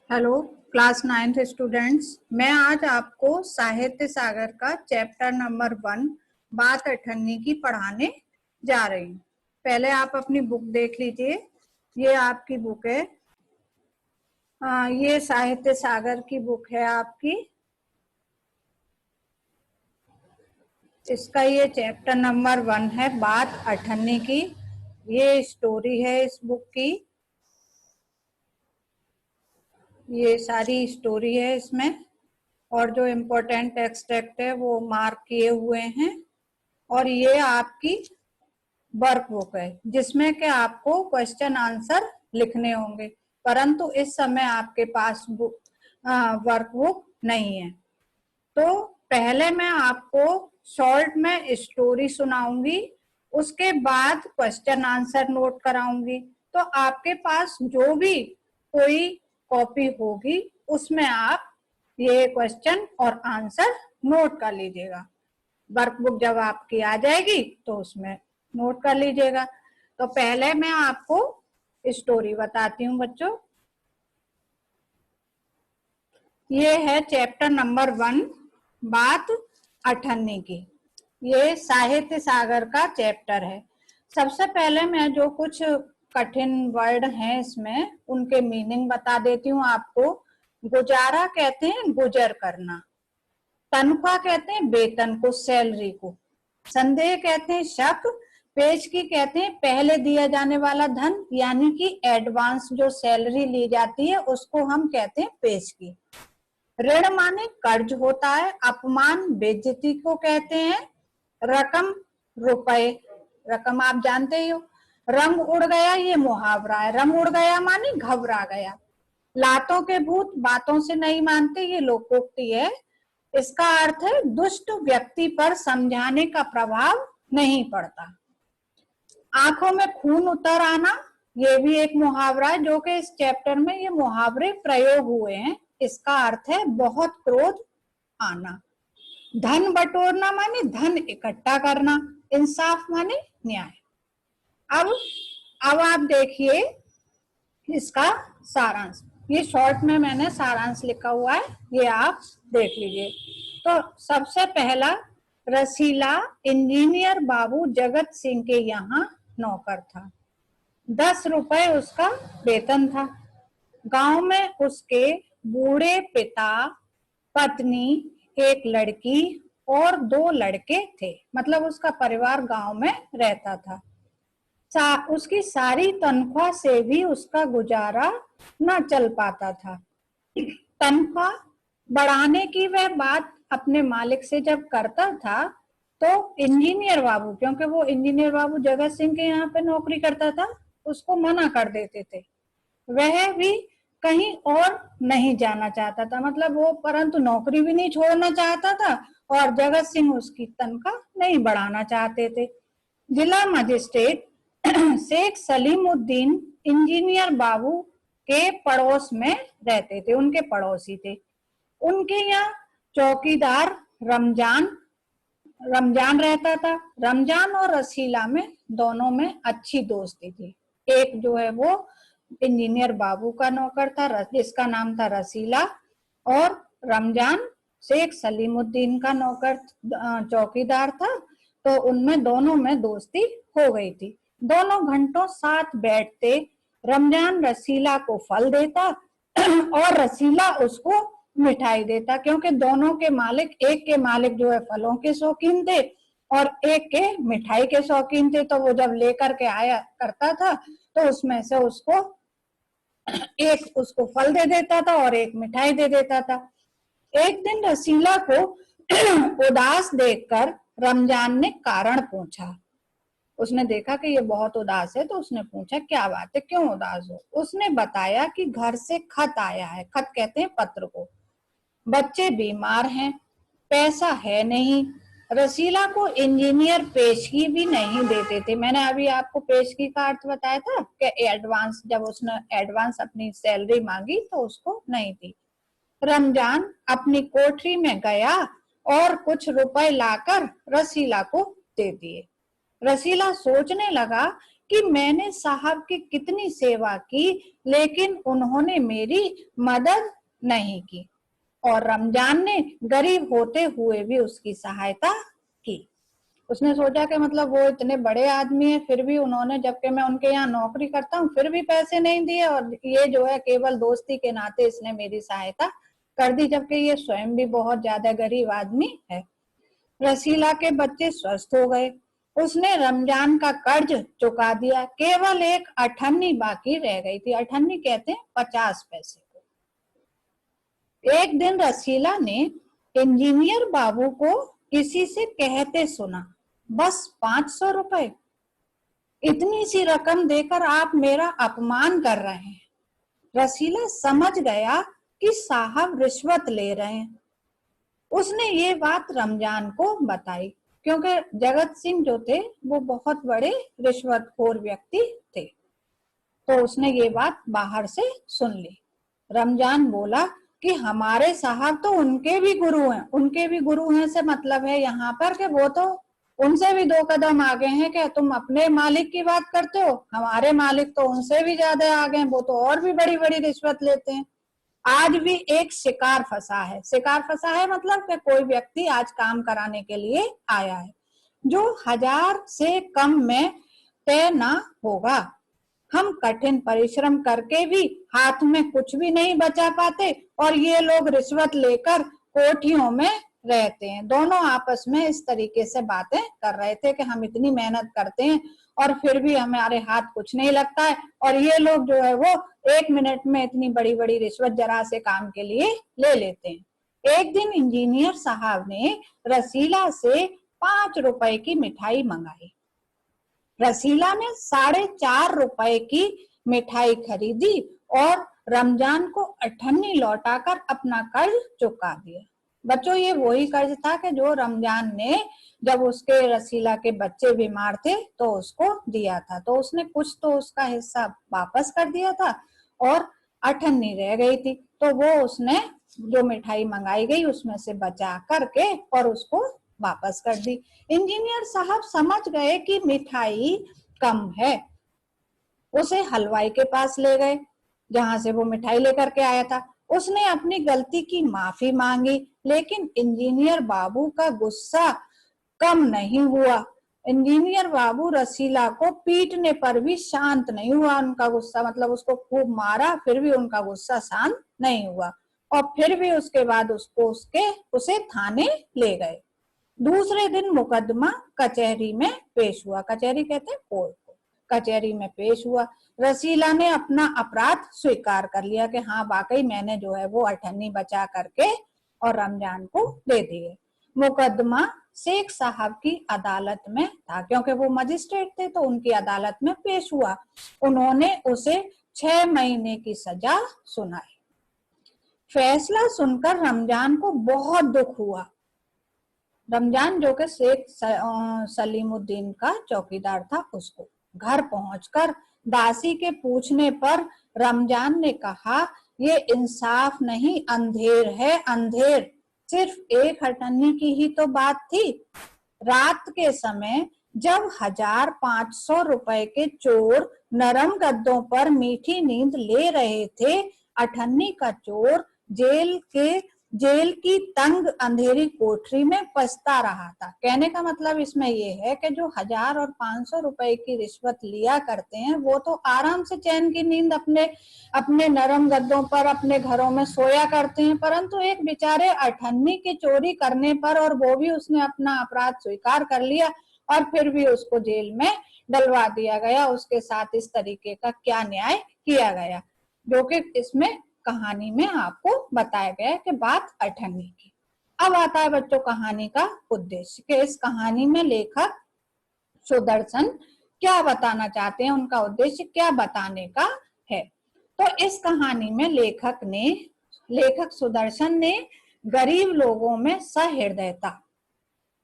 Hello class 9th students, मैं आज आपको साहित्य सागर का चैप्टर नंबर 1 बात अठन्नी की पढ़ाने जा रही हूँ। पहले आप अपनी बुक देख लीजिए। ये आपकी बुक है। ये साहित्य सागर की बुक है आपकी। इसका ये चैप्टर नंबर 1 है, बात अठन्नी की। ये स्टोरी है इस बुक की। ये सारी स्टोरी है इसमें, और जो इम्पोर्टेंट एक्सट्रैक्ट है वो मार्क किए हुए हैं। और ये आपकी वर्क बुक है जिसमें कि आपको क्वेश्चन आंसर लिखने होंगे, परंतु इस समय आपके पास वर्क बुक नहीं है। तो पहले मैं आपको शॉर्ट में स्टोरी सुनाऊंगी, उसके बाद क्वेश्चन आंसर नोट कराऊंगी। तो आपके पास जो भी कोई कॉपी होगी उसमें आप ये क्वेश्चन और आंसर नोट कर लीजिएगा। वर्कबुक जब आपकी आ जाएगी तो उसमें नोट कर लीजिएगा। तो पहले मैं आपको स्टोरी बताती हूँ बच्चों। ये है चैप्टर नंबर 1 बात अठन्नी की। ये साहित्य सागर का चैप्टर है। सबसे पहले मैं जो कुछ कठिन वर्ड हैं इसमें उनके मीनिंग बता देती हूँ आपको। गुजारा कहते हैं गुजर करना, तनख्वाह कहते हैं वेतन को, सैलरी को, संदेह कहते हैं शक, पेशगी कहते हैं पहले दिया जाने वाला धन, यानी कि एडवांस जो सैलरी ली जाती है उसको हम कहते हैं पेशगी। ऋण माने कर्ज होता है, अपमान बेइज्जती को कहते हैं, रकम रुपए, रकम आप जानते ही हो। रंग उड़ गया ये मुहावरा है, रंग उड़ गया माने घबरा गया। लातों के भूत बातों से नहीं मानते, ये लोकोक्ति है। इसका अर्थ है दुष्ट व्यक्ति पर समझाने का प्रभाव नहीं पड़ता। आंखों में खून उतर आना, ये भी एक मुहावरा है जो कि इस चैप्टर में ये मुहावरे प्रयोग हुए हैं। इसका अर्थ है बहुत क्रोध आना। धन बटोरना माने धन इकट्ठा करना, इंसाफ माने न्याय। अब आप देखिए इसका सारांश। ये शॉर्ट में मैंने सारांश लिखा हुआ है, ये आप देख लीजिए। तो सबसे पहला, रसीला इंजीनियर बाबू जगत सिंह के यहाँ नौकर था। 10 रुपए उसका वेतन था। गांव में उसके बूढ़े पिता, पत्नी, एक लड़की और 2 लड़के थे। मतलब उसका परिवार गांव में रहता था। उसकी सारी तनख्वाह से भी उसका गुजारा न चल पाता था। तनख्वाह बढ़ाने की वह बात अपने मालिक से जब करता था तो इंजीनियर बाबू, क्योंकि वो इंजीनियर बाबू जगत सिंह के यहाँ पे नौकरी करता था, उसको मना कर देते थे। वह भी कहीं और नहीं जाना चाहता था, मतलब वो परंतु नौकरी भी नहीं छोड़ना चाहता था और जगत सिंह उसकी तनख्वाह नहीं बढ़ाना चाहते थे। जिला मजिस्ट्रेट शेख सलीमुद्दीन इंजीनियर बाबू के पड़ोस में रहते थे, उनके पड़ोसी थे। उनके यहाँ चौकीदार रमजान रहता था। रमजान और रसीला में दोनों में अच्छी दोस्ती थी। एक जो है वो इंजीनियर बाबू का नौकर था जिसका नाम था रसीला, और रमजान शेख सलीमुद्दीन का नौकर चौकीदार था। तो उनमें दोनों में दोस्ती हो गई थी। दोनों घंटों साथ बैठते। रमजान रसीला को फल देता और रसीला उसको मिठाई देता, क्योंकि दोनों के मालिक, एक के मालिक जो है फलों के शौकीन थे और एक के मिठाई के शौकीन थे। तो वो जब लेकर के आया करता था तो उसमें से उसको एक उसको फल दे देता था और एक मिठाई दे देता था। एक दिन रसीला को उदास देखकर रमजान ने कारण पूछा। उसने देखा कि ये बहुत उदास है तो उसने पूछा क्या बात है, क्यों उदास हो। उसने बताया कि घर से खत आया है, खत कहते हैं पत्र को, बच्चे बीमार हैं, पैसा है नहीं। रसीला को इंजीनियर पेशगी भी नहीं देते थे। मैंने अभी आपको पेशगी का अर्थ बताया था कि एडवांस, जब उसने एडवांस अपनी सैलरी मांगी तो उसको नहीं थी। रमजान अपनी कोठरी में गया और कुछ रुपए लाकर रसीला को दे दिए। रसीला सोचने लगा कि मैंने साहब की कितनी सेवा की, लेकिन उन्होंने मेरी मदद नहीं की और रमजान ने गरीब होते हुए भी उसकी सहायता की। उसने सोचा कि मतलब वो इतने बड़े आदमी है, फिर भी उन्होंने, जबकि मैं उनके यहाँ नौकरी करता हूँ, फिर भी पैसे नहीं दिए, और ये जो है केवल दोस्ती के नाते इसने मेरी सहायता कर दी, जबकि ये स्वयं भी बहुत ज्यादा गरीब आदमी है। रसीला के बच्चे स्वस्थ हो गए। उसने रमजान का कर्ज चुका दिया, केवल एक अठन्नी बाकी रह गई थी। अठन्नी कहते हैं 50 पैसे को। एक दिन रसीला ने इंजीनियर बाबू को किसी से कहते सुना, बस 500 रुपए, इतनी सी रकम देकर आप मेरा अपमान कर रहे हैं। रसीला समझ गया कि साहब रिश्वत ले रहे हैं। उसने ये बात रमजान को बताई, क्योंकि जगत सिंह जो थे वो बहुत बड़े रिश्वतखोर व्यक्ति थे। तो उसने ये बात बाहर से सुन ली। रमजान बोला कि हमारे साहब तो उनके भी गुरु हैं। उनके भी गुरु हैं से मतलब है यहाँ पर कि वो तो उनसे भी 2 कदम आगे हैं। कि तुम अपने मालिक की बात करते हो, हमारे मालिक तो उनसे भी ज्यादा आगे हैं, वो तो और भी बड़ी बड़ी रिश्वत लेते हैं। आज भी एक शिकार फंसा है। शिकार फंसा है मतलब कि कोई व्यक्ति आज काम कराने के लिए आया है जो 1000 से कम में तय ना होगा। हम कठिन परिश्रम करके भी हाथ में कुछ भी नहीं बचा पाते, और ये लोग रिश्वत लेकर कोठियों में रहते हैं। दोनों आपस में इस तरीके से बातें कर रहे थे कि हम इतनी मेहनत करते हैं और फिर भी हमारे हाथ कुछ नहीं लगता है, और ये लोग जो है वो 1 मिनट में इतनी बड़ी बड़ी रिश्वत जरा से काम के लिए ले लेते हैं। एक दिन इंजीनियर साहब ने रसीला से 5 रुपए की मिठाई मंगाई। रसीला ने 4.5 रुपए की मिठाई खरीदी और रमजान को अठन्नी लौटाकर अपना कर्ज चुका दिया। बच्चों, ये वही कर्ज था कि जो रमजान ने जब उसके रसीला के बच्चे बीमार थे तो उसको दिया था। तो उसने कुछ तो उसका हिस्सा वापस कर दिया था और अठन्नी रह गई थी, तो वो उसने जो मिठाई मंगाई गई उसमें से बचा करके और उसको वापस कर दी। इंजीनियर साहब समझ गए कि मिठाई कम है। उसे हलवाई के पास ले गए जहां से वो मिठाई लेकर के आया था। उसने अपनी गलती की माफी मांगी, लेकिन इंजीनियर बाबू का गुस्सा कम नहीं हुआ। इंजीनियर बाबू रसीला को पीटने पर भी शांत नहीं हुआ। उनका गुस्सा मतलब उसको खूब मारा, फिर भी उनका गुस्सा शांत नहीं हुआ, और फिर भी उसके बाद उसे थाने ले गए। दूसरे दिन मुकदमा कचहरी में पेश हुआ। कचहरी कहते हैं कोर्ट को। कचहरी में पेश हुआ। रसीला ने अपना अपराध स्वीकार कर लिया कि हाँ वाकई मैंने जो है वो अठन्नी बचा करके और रमजान को दे दिए। मुकदमा शेख साहब की अदालत में था, क्योंकि वो मजिस्ट्रेट थे तो उनकी अदालत में पेश हुआ। उन्होंने उसे 6 महीने की सजा सुनाई। फैसला सुनकर रमजान को बहुत दुख हुआ। रमजान जो कि शेख सलीमुद्दीन का चौकीदार था, उसको घर पहुंचकर दासी के पूछने पर रमजान ने कहा, ये इंसाफ नहीं, अंधेर है, अंधेर। सिर्फ एक अठन्नी की ही तो बात थी। रात के समय जब 1500 रुपए के चोर नरम गद्दों पर मीठी नींद ले रहे थे, अठन्नी का चोर जेल की तंग अंधेरी कोठरी में पछता रहा था। कहने का मतलब इसमें ये है कि जो 1000 और 500 रुपए की रिश्वत लिया करते हैं वो तो आराम से चैन की नींद अपने नरम गद्दों पर अपने घरों में सोया करते हैं, परंतु एक बेचारे अठन्नी की चोरी करने पर, और वो भी उसने अपना अपराध स्वीकार कर लिया और फिर भी उसको जेल में डलवा दिया गया। उसके साथ इस तरीके का क्या न्याय किया गया, जो कि इसमें कहानी में आपको बताया गया है कि बात अठन्नी की। अब आता है बच्चों कहानी का उद्देश्य, कि इस कहानी में लेखक सुदर्शन क्या बताना चाहते हैं, उनका उद्देश्य क्या बताने का है। तो इस कहानी में लेखक सुदर्शन ने गरीब लोगों में सहृदयता,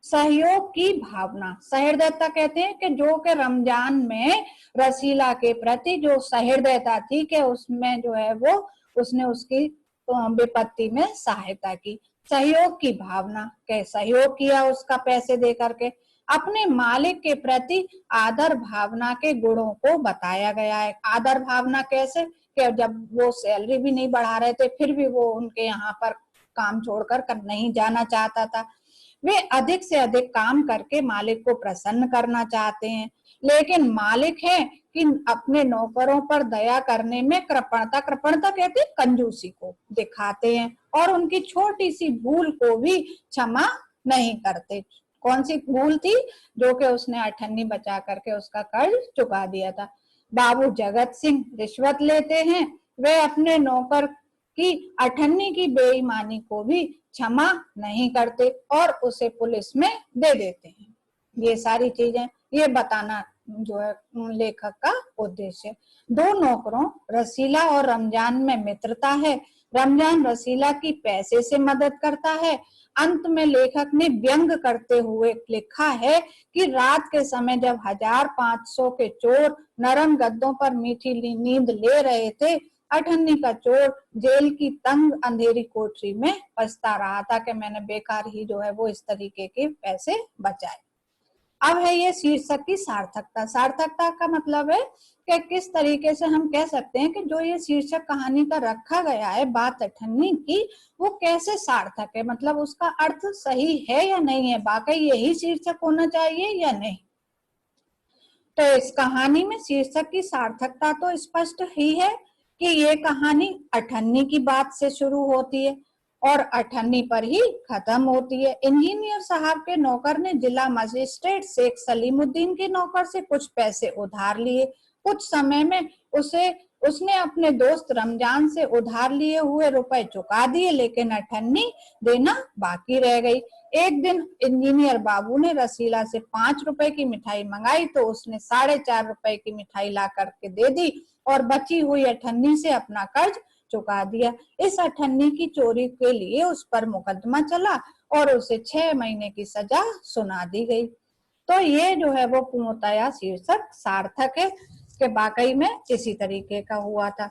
सहयोग की भावना, सहृदयता कहते हैं कि जो कि रमजान में रसीला के प्रति जो सहृदयता थी कि उसमें जो है वो उसने उसकी विपत्ति में सहायता की। सहयोग की भावना के सहयोग किया उसका पैसे दे करके। अपने मालिक के प्रति आदर भावना के गुणों को बताया गया है। आदर भावना कैसे, कि जब वो सैलरी भी नहीं बढ़ा रहे थे फिर भी वो उनके यहाँ पर काम छोड़कर नहीं जाना चाहता था। वे अधिक से अधिक काम करके मालिक को प्रसन्न करना चाहते हैं, लेकिन मालिक है कि अपने नौकरों पर दया करने में कृपणता, कृपणता कहते हैं कंजूसी को दिखाते हैं, और उनकी छोटी सी भूल को भी क्षमा नहीं करते। कौन सी भूल थी? जो कि उसने अठन्नी बचा करके उसका कर्ज चुका दिया था। बाबू जगत सिंह रिश्वत लेते हैं, वे अपने नौकर की अठन्नी की बेईमानी को भी क्षमा नहीं करते और उसे पुलिस में दे देते हैं। ये सारी चीजें ये बताना जो है लेखक का उद्देश्य। दो नौकरों रसीला और रमजान में मित्रता है। रमजान रसीला की पैसे से मदद करता है। अंत में लेखक ने व्यंग करते हुए लिखा है कि रात के समय जब 1500 के चोर नरम गद्दों पर मीठी नींद ले रहे थे, अठन्नी का चोर जेल की तंग अंधेरी कोठरी में पछता रहा था कि मैंने बेकार ही जो है वो इस तरीके के पैसे बचाए। अब है ये शीर्षक की सार्थकता। सार्थकता का मतलब है कि किस तरीके से हम कह सकते हैं कि जो ये शीर्षक कहानी का रखा गया है बात अठन्नी की, वो कैसे सार्थक है, मतलब उसका अर्थ सही है या नहीं है, वाकई यही शीर्षक होना चाहिए या नहीं। तो इस कहानी में शीर्षक की सार्थकता तो स्पष्ट ही है कि ये कहानी अठन्नी की बात से शुरू होती है और अठन्नी पर ही खत्म होती है। इंजीनियर साहब के नौकर ने जिला मजिस्ट्रेट शेख सलीमुद्दीन के नौकर से कुछ पैसे उधार लिए। कुछ समय में उसने अपने दोस्त रमजान से उधार लिए हुए रुपए चुका दिए, लेकिन अठन्नी देना बाकी रह गई। एक दिन इंजीनियर बाबू ने रसीला से 5 रुपए की मिठाई मंगाई तो उसने 4.5 रुपए की मिठाई ला करके दे दी और बची हुई अठन्नी से अपना कर्ज चुका दिया। इस अठन्नी की चोरी के लिए उस पर मुकदमा चला और उसे 6 महीने की सजा सुना दी गई। तो ये जो है वो पूर्णतया शीर्षक सार्थक है कि वाकई में इसी तरीके का हुआ था।